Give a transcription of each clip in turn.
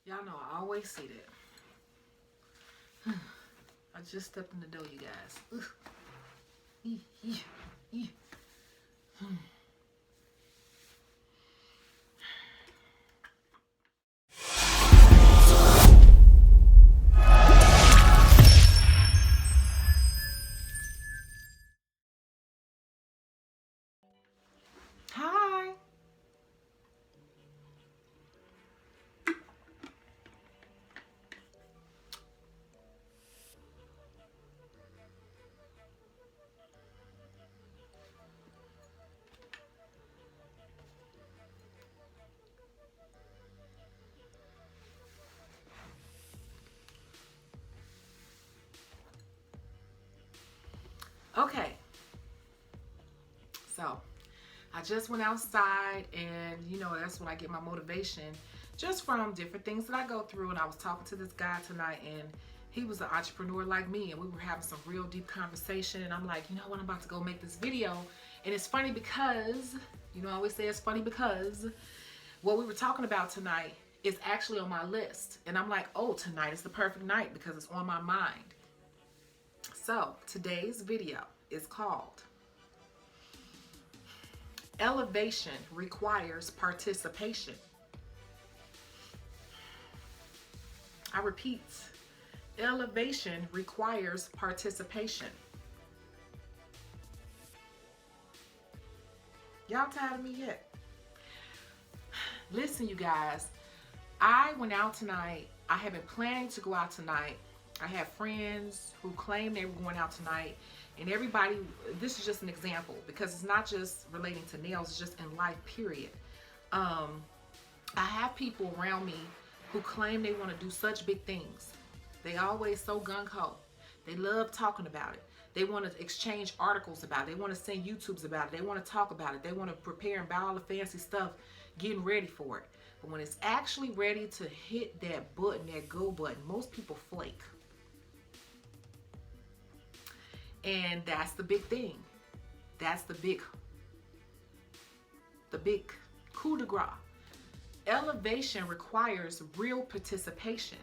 Y'all know I always say that. I just stepped in the door, you guys. Hi. Okay. So, I just went outside, and that's when I get my motivation just from different things that I go through. And I was talking to this guy tonight, and he was an entrepreneur like me, and we were having some real deep conversation. And I'm like, you know what, I'm about to go make this video. And it's funny because, I always say it's funny because what we were talking about tonight is actually on my list. And I'm like, oh, tonight is the perfect night because it's on my mind. So today's video is called Elevation Requires Participation. I repeat, elevation requires participation. Y'all tired of me yet? Listen, you guys, I went out tonight. I have been planning to go out tonight. I have friends who claim they were going out tonight, and everybody, this is just an example because it's not just relating to nails, it's just in life, period. I have people around me who claim they want to do such big things. They always so gung-ho. They love talking about it. They want to exchange articles about it. They want to send YouTubes about it. They want to talk about it. They want to prepare and buy all the fancy stuff, getting ready for it. But when it's actually ready to hit that button, that go button, most people flake. And that's the big thing. That's the big coup de grace. Elevation requires real participation.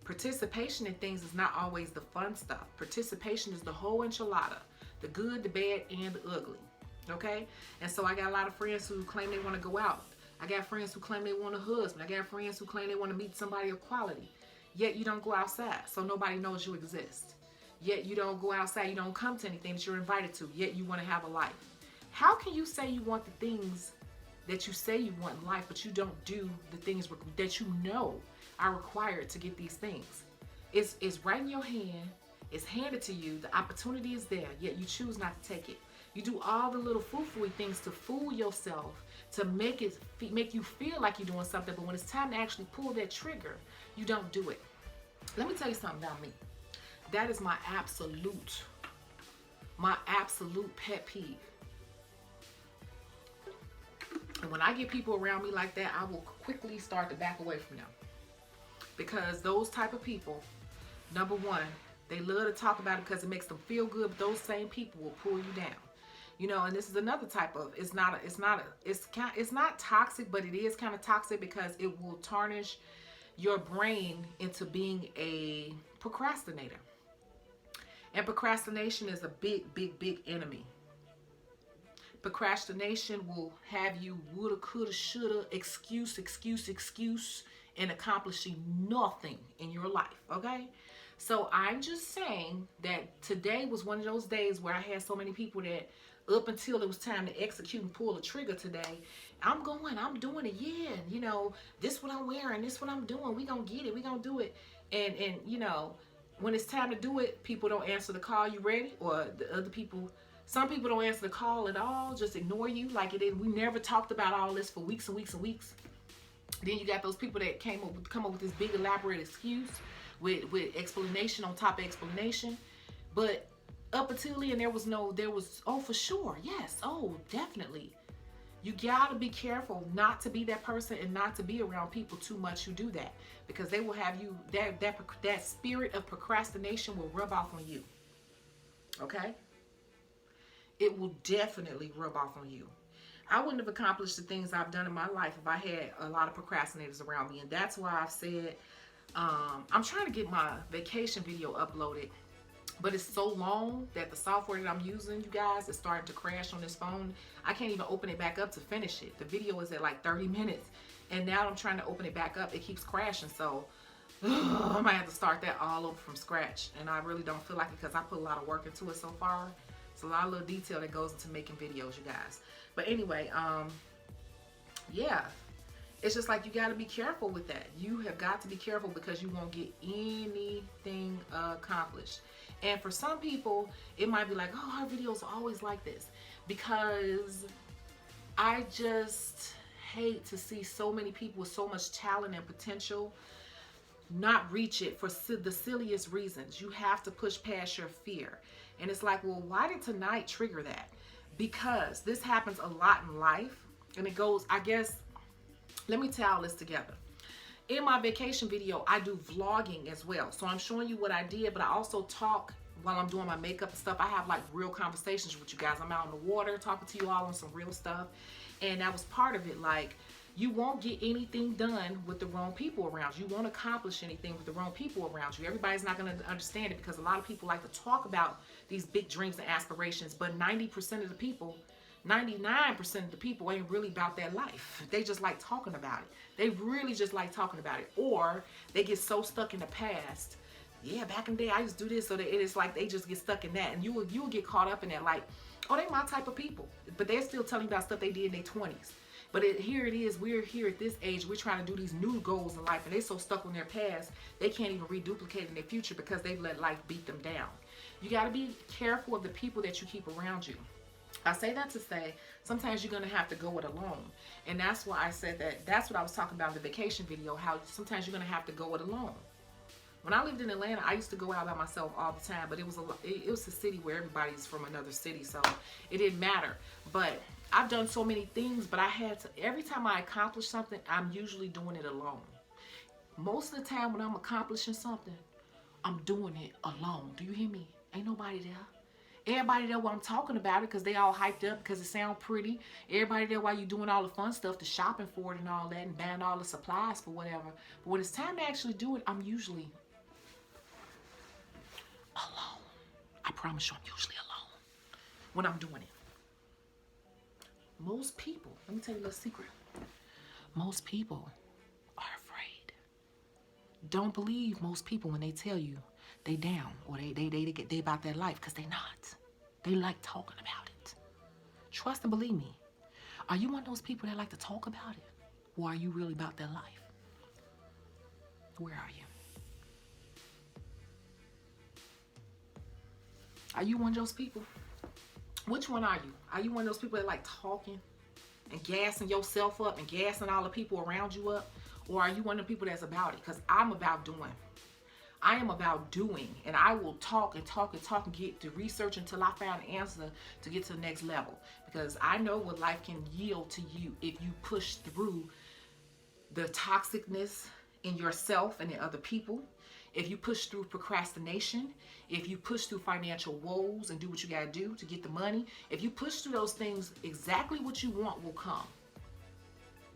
Participation in things is not always the fun stuff. Participation is the whole enchilada, the good, the bad, and the ugly. Okay? And so I got a lot of friends who claim they want to go out. I got friends who claim they want a husband. I got friends who claim they want to meet somebody of quality. Yet you don't go outside, so nobody knows you exist. Yet you don't go outside, you don't come to anything that you're invited to, yet you want to have a life. How can you say you want the things that you say you want in life, but you don't do the things that you know are required to get these things? It's right in your hand, it's handed to you, the opportunity is there, yet you choose not to take it. You do all the little foo-foo things to fool yourself, to make you feel like you're doing something, but when it's time to actually pull that trigger, you don't do it. Let me tell you something about me. That is my absolute pet peeve. And when I get people around me like that, I will quickly start to back away from them. Because those type of people, number one, they love to talk about it because it makes them feel good, but those same people will pull you down. And this is another type of, it's not toxic, but it is kind of toxic because it will tarnish your brain into being a procrastinator. And procrastination is a big enemy. Procrastination will have you woulda, coulda, shoulda, excuse, and accomplishing nothing in your life, okay? So I'm just saying that today was one of those days where I had so many people that up until it was time to execute and pull the trigger today, I'm doing it, yeah, this what I'm wearing, this what I'm doing, we gonna get it, we gonna do it. And when it's time to do it, people don't answer the call, you ready? Or the other people, some people don't answer the call at all, just ignore you like it is. We never talked about all this for weeks and weeks and weeks. Then you got those people that come up with this big elaborate excuse with explanation on top of explanation. But up until then, there was, oh, for sure, yes, oh, definitely. You gotta be careful not to be that person and not to be around people too much who do that, because they will have you, that spirit of procrastination will rub off on you. Okay? It will definitely rub off on you. I wouldn't have accomplished the things I've done in my life if I had a lot of procrastinators around me. And that's why I've said, I'm trying to get my vacation video uploaded, but it's so long that the software that I'm using, you guys, is starting to crash on this phone. I can't even open it back up to finish it. The video is at like 30 minutes, and now I'm trying to open it back up. It keeps crashing, so I might have to start that all over from scratch. And I really don't feel like it because I put a lot of work into it so far. It's a lot of little detail that goes into making videos, you guys. But anyway, yeah. It's just like you got to be careful with that. You have got to be careful because you won't get anything accomplished. And for some people, it might be like, oh, our videos are always like this. Because I just hate to see so many people with so much talent and potential not reach it for the silliest reasons. You have to push past your fear. And it's like, well, why did tonight trigger that? Because this happens a lot in life. And it goes, I guess, let me tie all this together. In my vacation video, I do vlogging as well. So I'm showing you what I did, but I also talk while I'm doing my makeup and stuff. I have like real conversations with you guys. I'm out in the water talking to you all on some real stuff. And that was part of it. Like, you won't get anything done with the wrong people around you. You won't accomplish anything with the wrong people around you. Everybody's not going to understand it because a lot of people like to talk about these big dreams and aspirations, but 90% of the people, 99% of the people ain't really about that life. They just like talking about it. They really just like talking about it. Or they get so stuck in the past. Yeah, back in the day, I used to do this. So that it is like they just get stuck in that. And you will get caught up in that. Like, oh, they my type of people. But they're still telling you about stuff they did in their 20s. But here it is, we're here at this age, we're trying to do these new goals in life, and they're so stuck on their past, they can't even reduplicate in their future because they've let life beat them down. You got to be careful of the people that you keep around you. I say that to say, sometimes you're going to have to go it alone. And that's why I said that, that's what I was talking about in the vacation video, how sometimes you're going to have to go it alone. When I lived in Atlanta, I used to go out by myself all the time, but it was a city where everybody's from another city, so it didn't matter. But I've done so many things, but I had to, every time I accomplish something, I'm usually doing it alone. Most of the time when I'm accomplishing something, I'm doing it alone. Do you hear me? Ain't nobody there. Everybody there while I'm talking about it because they all hyped up because it sounds pretty. Everybody there while you're doing all the fun stuff, the shopping for it and all that, and buying all the supplies for whatever. But when it's time to actually do it, I'm usually alone. I promise you I'm usually alone when I'm doing it. Most people, let me tell you a little secret. Most people are afraid. Don't believe most people when they tell you they down or they about their life, because they not. They like talking about it. Trust and believe me. Are you one of those people that like to talk about it? Or are you really about their life? Where are you? Are you one of those people? Which one are you? Are you one of those people that like talking and gassing yourself up and gassing all the people around you up? Or are you one of the people that's about it? Because I'm about doing. I am about doing. And I will talk and talk and talk and get to research until I find an answer to get to the next level. Because I know what life can yield to you if you push through the toxicness in yourself and in other people. If you push through procrastination, if you push through financial woes and do what you gotta do to get the money, if you push through those things, exactly what you want will come.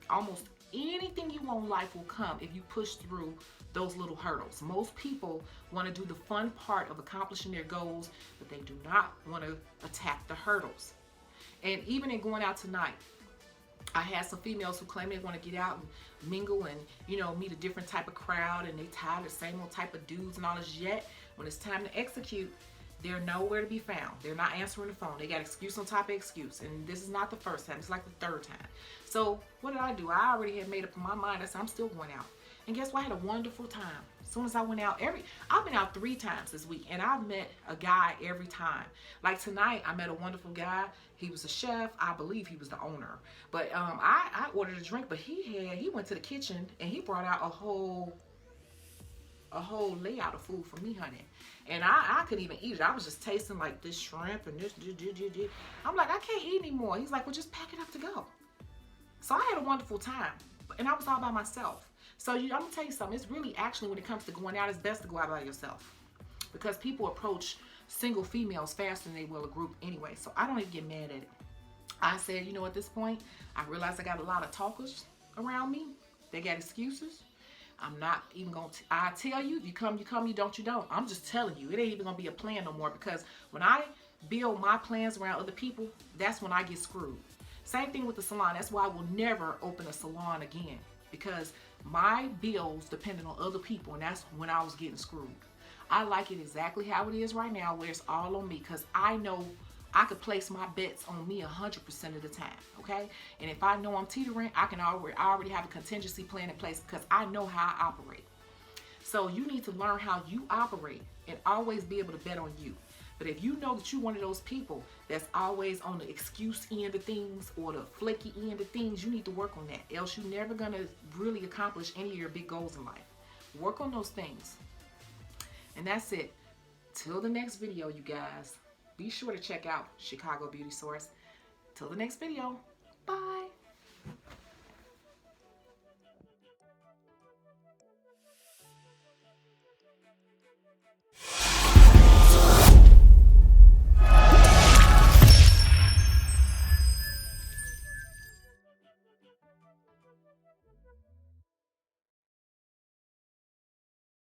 Almost anything you want in life will come if you push through those little hurdles. Most people want to do the fun part of accomplishing their goals, but they do not want to attack the hurdles. And even in going out tonight, I had some females who claim they want to get out and mingle and, you know, meet a different type of crowd, and they tired of the same old type of dudes and all this. Yet when it's time to execute, they're nowhere to be found. They're not answering the phone. They got excuse on top of excuse. And this is not the first time. It's like the third time. So what did I do? I already had made up in my mind. I said, I'm still going out. And guess what? I had a wonderful time. As soon as I went out, I've been out 3 times this week, and I've met a guy every time. Like tonight, I met a wonderful guy. He was a chef. I believe he was the owner. But I ordered a drink, but he went to the kitchen and he brought out a whole layout of food for me, honey. And I couldn't even eat it. I was just tasting like this shrimp and this. I'm like, I can't eat anymore. He's like, well, just pack it up to go. So I had a wonderful time, and I was all by myself. So I'm gonna tell you something. It's really actually, when it comes to going out, it's best to go out by yourself, because people approach single females faster than they will a group anyway. So I don't even get mad at it. I said, you know, at this point, I realize I got a lot of talkers around me. They got excuses. I'm not even going to, I tell you, you come, you don't, you don't. I'm just telling you, it ain't even going to be a plan no more, because when I build my plans around other people, that's when I get screwed. Same thing with the salon. That's why I will never open a salon again, because my bills depended on other people, and that's when I was getting screwed. I like it exactly how it is right now, where it's all on me, because I know I could place my bets on me 100% of the time, okay? And if I know I'm teetering, I already have a contingency plan in place, because I know how I operate. So you need to learn how you operate and always be able to bet on you. But if you know that you're one of those people that's always on the excuse end of things or the flaky end of things, you need to work on that. Else you're never going to really accomplish any of your big goals in life. Work on those things. And that's it. Till the next video, you guys. Be sure to check out Shecago Beauty Source. Till the next video. Bye.